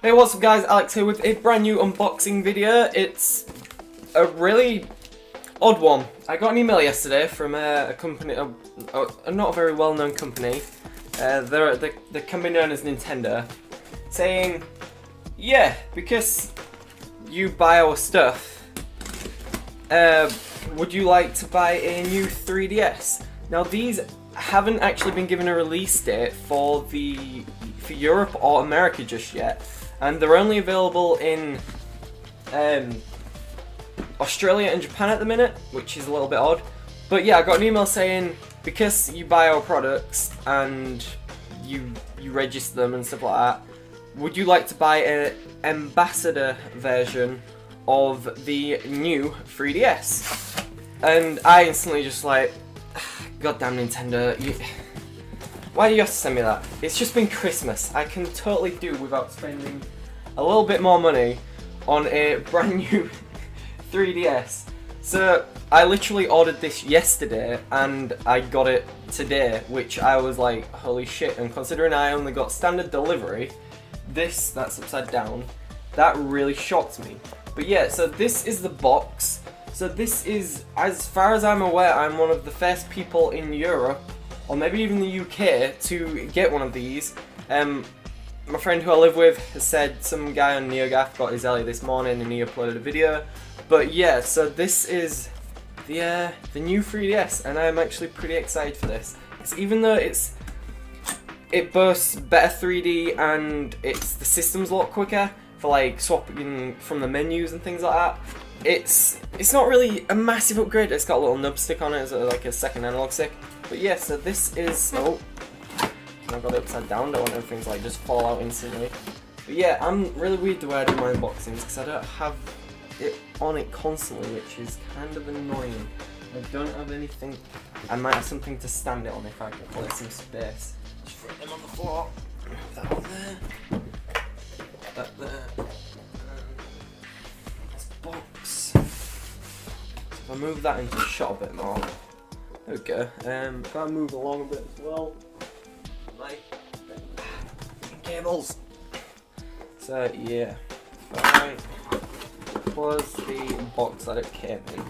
Hey, what's up guys, Alex here with a brand new unboxing video. It's a really odd one. I got an email yesterday from a company, a not very well known company, they can be known as Nintendo, saying, yeah, because you buy our stuff, would you like to buy a new 3DS? Now these haven't actually been given a release date for Europe or America just yet. And they're only available in Australia and Japan at the minute, which is a little bit odd. But yeah, I got an email saying, because you buy our products and you register them and stuff like that, would you like to buy an ambassador version of the new 3DS? And I instantly just like, goddamn Nintendo, why do you have to send me that? It's just been Christmas. I can totally do without spending a little bit more money on a brand new 3DS. So I literally ordered this yesterday and I got it today, which I was like, holy shit. And considering I only got standard delivery, that's upside down, that really shocked me. But yeah, so this is the box. So this is, as far as I'm aware, I'm one of the first people in Europe, or maybe even the UK, to get one of these. My friend who I live with has said some guy on NeoGAF got his earlier this morning and he uploaded a video. But yeah, so this is the new 3DS and I'm actually pretty excited for this. Because even though it boasts better 3D and the system's a lot quicker for like swapping from the menus and things like that, it's not really a massive upgrade. It's got a little nub stick on it as like a second analog stick. But yeah, so this is, oh, I've got it upside down, don't want everything to like just fall out instantly. But yeah, I'm really weird the way I do my unboxings because I don't have it on it constantly, which is kind of annoying. I don't have anything, I might have something to stand it on if I can collect some space. Just throw them on the floor, move that on there, that there, and this box. So if I move that into shot a bit more. Okay, gotta move along a bit as well. My cables. So yeah, if I close the box that it came in,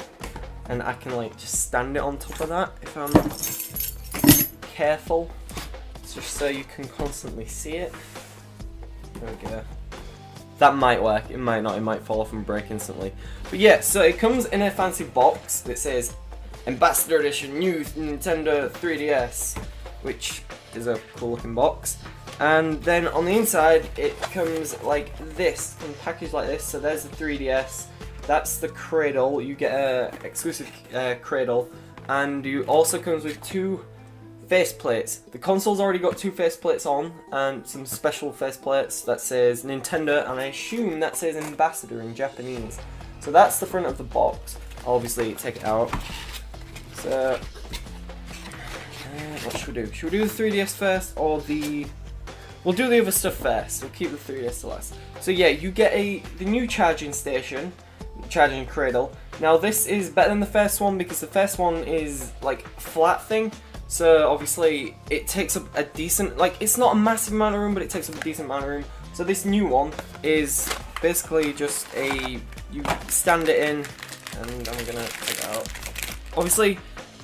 and I can like just stand it on top of that if I'm careful, just so you can constantly see it. There we go. That might work, it might not, it might fall off and break instantly. But yeah, so it comes in a fancy box that says Ambassador Edition New Nintendo 3DS, which is a cool looking box. And then on the inside it comes like this, and packaged like this. So there's the 3DS, that's the cradle, you get a exclusive cradle, and you also comes with two faceplates. The console's already got two faceplates on, and some special faceplates that says Nintendo, and I assume that says Ambassador in Japanese. So that's the front of the box. I'll obviously take it out. So, what should we do? Should we do the 3DS first, or we'll do the other stuff first. We'll keep the 3DS to last. So yeah, you get the new charging station, charging cradle. Now this is better than the first one because the first one is like a flat thing. So obviously it takes up a decent, like it's not a massive amount of room, but it takes up a decent amount of room. So this new one is basically just you stand it in, and I'm gonna take it out. Obviously,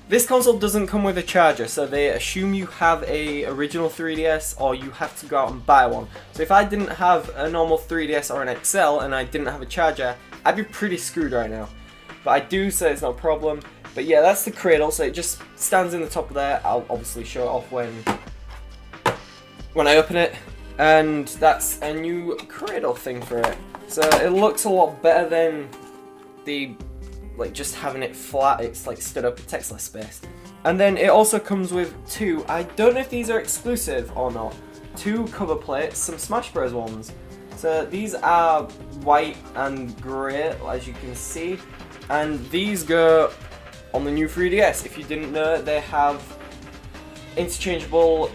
this console doesn't come with a charger, so they assume you have a original 3DS or you have to go out and buy one. So if I didn't have a normal 3DS or an XL and I didn't have a charger, I'd be pretty screwed right now. But I do, so it's no problem. But yeah, that's the cradle, so it just stands in the top of there. I'll obviously show it off when I open it. And that's a new cradle thing for it. So it looks a lot better than like just having it flat. It's like stood up, it takes less space. And then it also comes with two, I don't know if these are exclusive or not, two cover plates, some Smash Bros ones. So these are white and grey, as you can see, and these go on the new 3DS. If you didn't know, they have interchangeable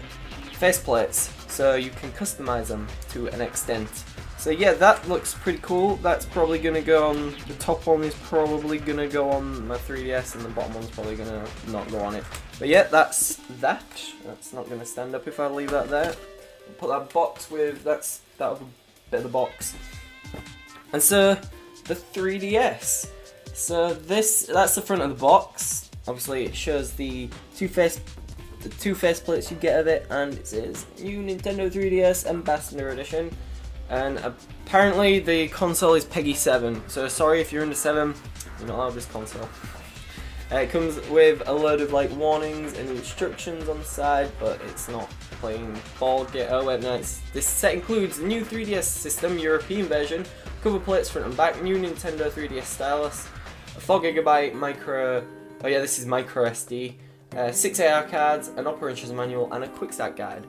faceplates, so you can customize them to an extent. So yeah, that looks pretty cool. That's probably going to go on, the top one is probably going to go on my 3DS, and the bottom one's probably going to not go on it. But yeah, that's that. That's not going to stand up if I leave that there. Put that box with, that other bit of the box. And so the 3DS. So that's the front of the box. Obviously it shows the two faceplates you get of it, and it says new Nintendo 3DS Ambassador Edition. And apparently the console is PEGI 7. So sorry if you're under 7, you're not allowed this console. It comes with a load of like warnings and instructions on the side, but it's not playing ball. This set includes the new 3DS system, European version, cover plates front and back, new Nintendo 3DS stylus, a 4GB micro. Oh yeah, this is micro SD. 6 AR cards, an operations manual, and a quick start guide.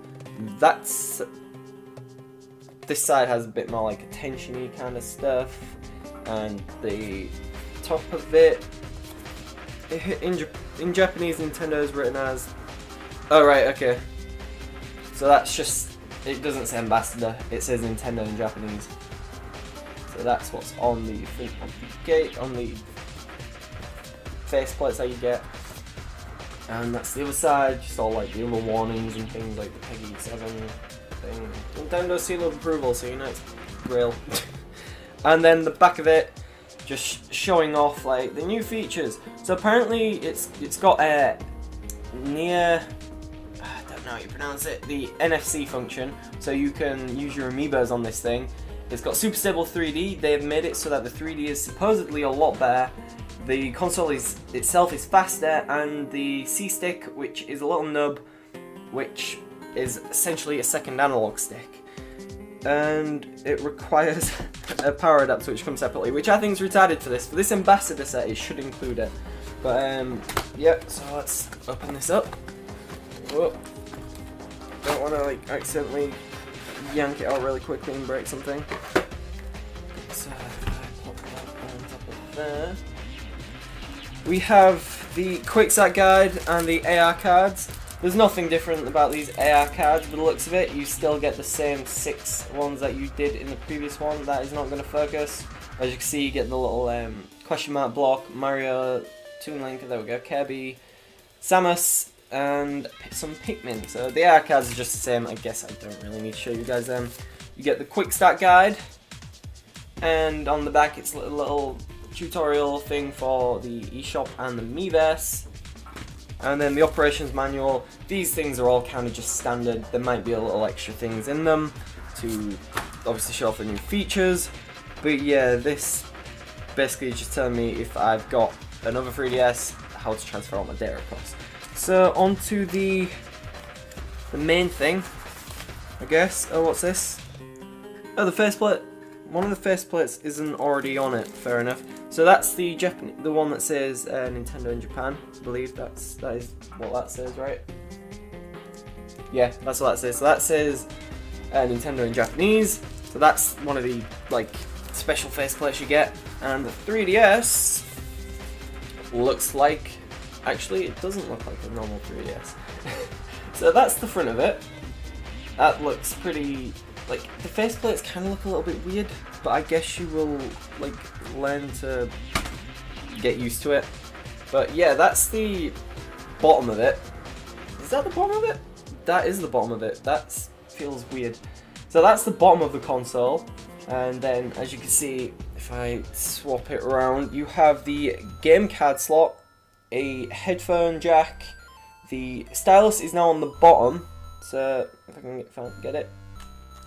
This side has a bit more like attention-y kind of stuff, and the top of it, in Japanese, Nintendo is written as. Oh right, okay. So that's just, it doesn't say Ambassador, it says Nintendo in Japanese. So that's what's on the gate, on the faceplates that you get. And that's the other side, just all like the other warnings and things like the PEGI 7 thing. Nintendo seal of approval, so you know it's real. And then the back of it, just showing off like the new features. So apparently it's got a near, I don't know how you pronounce it, the NFC function, so you can use your amiibos on this thing. It's got super stable 3D. They've made it so that the 3D is supposedly a lot better. The console itself is faster, and the C-Stick, which is a little nub, which is essentially a second analog stick. And it requires a power adapter which comes separately, which I think is retarded for this. For this Ambassador set, it should include it. But yeah, so let's open this up. Whoa. Don't want to like accidentally yank it out really quickly and break something. So if I pop that on top of there. We have the quick start guide and the AR cards. There's nothing different about these AR cards by the looks of it. You still get the same 6 ones that you did in the previous one. That is not going to focus. As you can see, you get the little question mark block, Mario, Toon Link, there we go, Kirby, Samus, and some Pikmin. So the AR cards are just the same. I guess I don't really need to show you guys them. You get the quick start guide, and on the back it's a little tutorial thing for the eShop and the Miiverse. And then the operations manual. These things are all kind of just standard. There might be a little extra things in them to obviously show off the new features. But yeah, this basically is just telling me if I've got another 3DS, how to transfer all my data across. So onto the main thing, I guess. Oh, what's this? Oh, the faceplate. One of the faceplates isn't already on it. Fair enough. So that's the one that says Nintendo in Japan. I believe that is what that says, right? Yeah, that's what that says. So that says Nintendo in Japanese. So that's one of the like special faceplates you get. And the 3DS looks like, actually it doesn't look like a normal 3DS. So that's the front of it. That looks pretty, like, the faceplates kind of look a little bit weird, but I guess you will like learn to get used to it. But yeah, that's the bottom of it. Is that the bottom of it? That is the bottom of it. That feels weird. So that's the bottom of the console, and then as you can see, if I swap it around, you have the game card slot, a headphone jack, the stylus is now on the bottom, so if I can get it.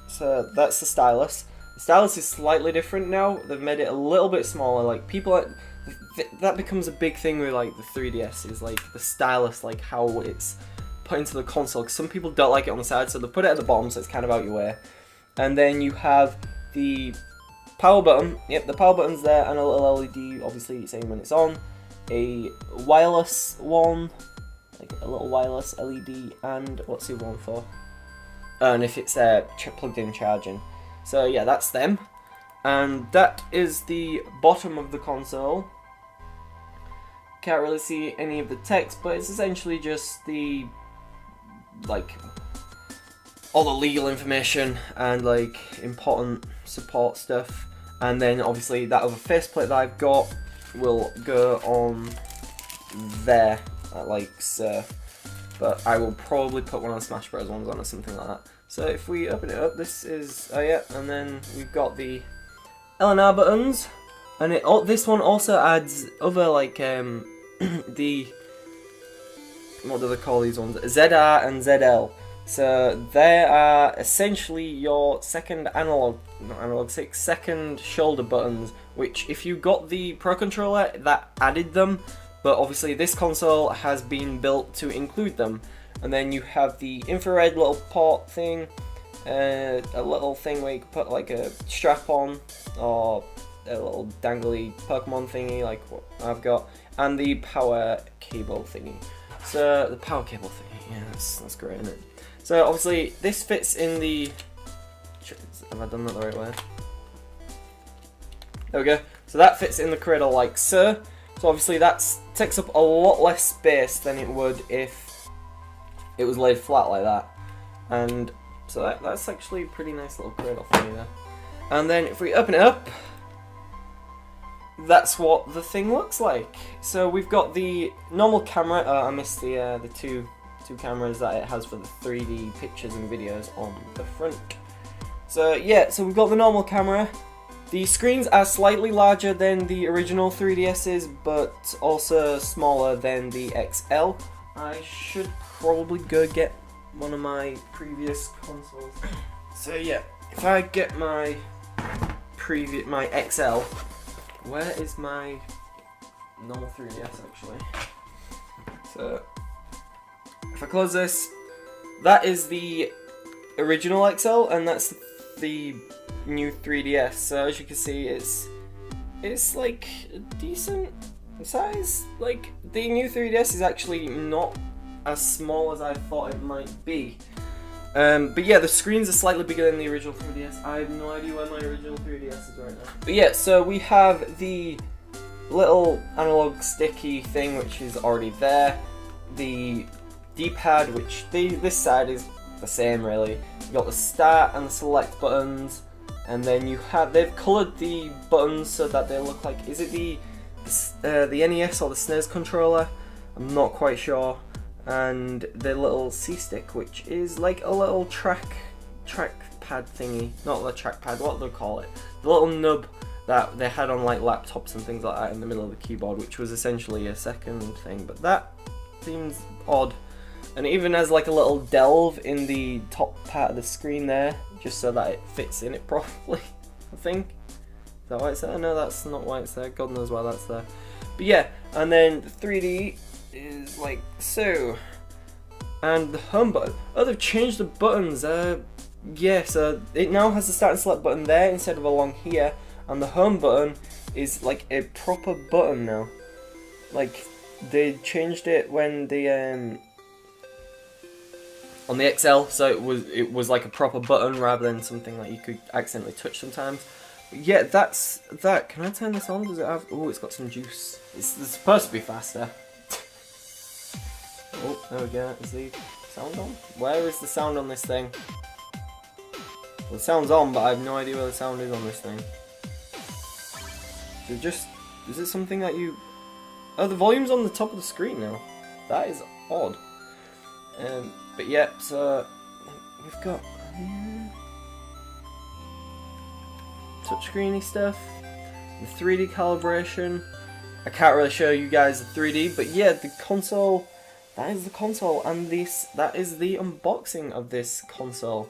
So that's the stylus. The stylus is slightly different now. They've made it a little bit smaller. Like that becomes a big thing with like the 3DS, is like the stylus, like how it's put into the console. Because some people don't like it on the side, so they put it at the bottom, so it's kind of out your way. And then you have the power button. Yep, the power button's there, and a little LED, obviously saying when it's on. A wireless one, like a little wireless LED, and what's the other one for? And if it's plugged in charging. So yeah, that's them. And that is the bottom of the console. Can't really see any of the text, but it's essentially just the, like, all the legal information and like important support stuff. And then obviously that other faceplate that I've got will go on there, like so. But I will probably put one of the Smash Bros ones on or something like that. So if we open it up, this is, oh yeah, and then we've got the L&R buttons, and this one also adds other like the, what do they call these ones? ZR and ZL. So they are essentially your second second shoulder buttons, which if you got the Pro Controller, that added them, but obviously this console has been built to include them. And then you have the infrared little port thing, a little thing where you can put like a strap on, or a little dangly Pokemon thingy like what I've got, and the power cable thingy. So the power cable thingy, yeah, that's great, isn't it? So obviously this fits in the, have I done that the right way? There we go. So that fits in the cradle like so. So obviously that takes up a lot less space than it would if it was laid flat like that. And so that's actually a pretty nice little cradle for me there. And then if we open it up, that's what the thing looks like. So we've got the normal camera. I missed the two cameras that it has for the 3D pictures and videos on the front. So yeah, so we've got the normal camera. The screens are slightly larger than the original 3DS's, but also smaller than the XL. I should probably go get one of my previous consoles. So yeah, if I get my XL, where is my normal 3DS actually? So if I close this, that is the original XL, and that's the new 3DS. So as you can see, it's like a decent size. Like the new 3DS is actually not as small as I thought it might be. But yeah, the screens are slightly bigger than the original 3DS. I have no idea where my original 3DS is right now. But yeah, so we have the little analog sticky thing, which is already there. The D-pad, which this side is the same really. You've got the start and the select buttons, and then they've coloured the buttons so that they look like, is it the NES or the SNES controller? I'm not quite sure. And the little C-stick, which is like a little trackpad thingy. Not the trackpad, what do they call it? The little nub that they had on like laptops and things like that in the middle of the keyboard, which was essentially a second thing. But that seems odd. And it even has like a little delve in the top part of the screen there, just so that it fits in it properly, I think. Is that why it's there? No, that's not why it's there. God knows why that's there. But yeah, and then the 3D is like so. And the home button. Oh, they've changed the buttons. Yeah, so it now has the start and select button there instead of along here. And the home button is like a proper button now. Like, they changed it when the on the XL, so it was like a proper button rather than something that you could accidentally touch sometimes. But yeah, that's that. Can I turn this on? Does it have? Oh, it's got some juice. It's supposed to be faster. Oh, there we go. Is the sound on? Where is the sound on this thing? Well, the sound's on, but I have no idea where the sound is on this thing. Is it something that you? Oh, the volume's on the top of the screen now. That is odd. But yeah, so we've got touchscreeny stuff, the 3D calibration. I can't really show you guys the 3D, but yeah, the console, that is the console, and that is the unboxing of this console.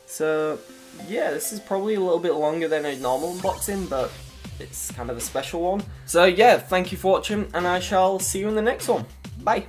So yeah, this is probably a little bit longer than a normal unboxing, but it's kind of a special one. So yeah, thank you for watching, and I shall see you in the next one. Bye!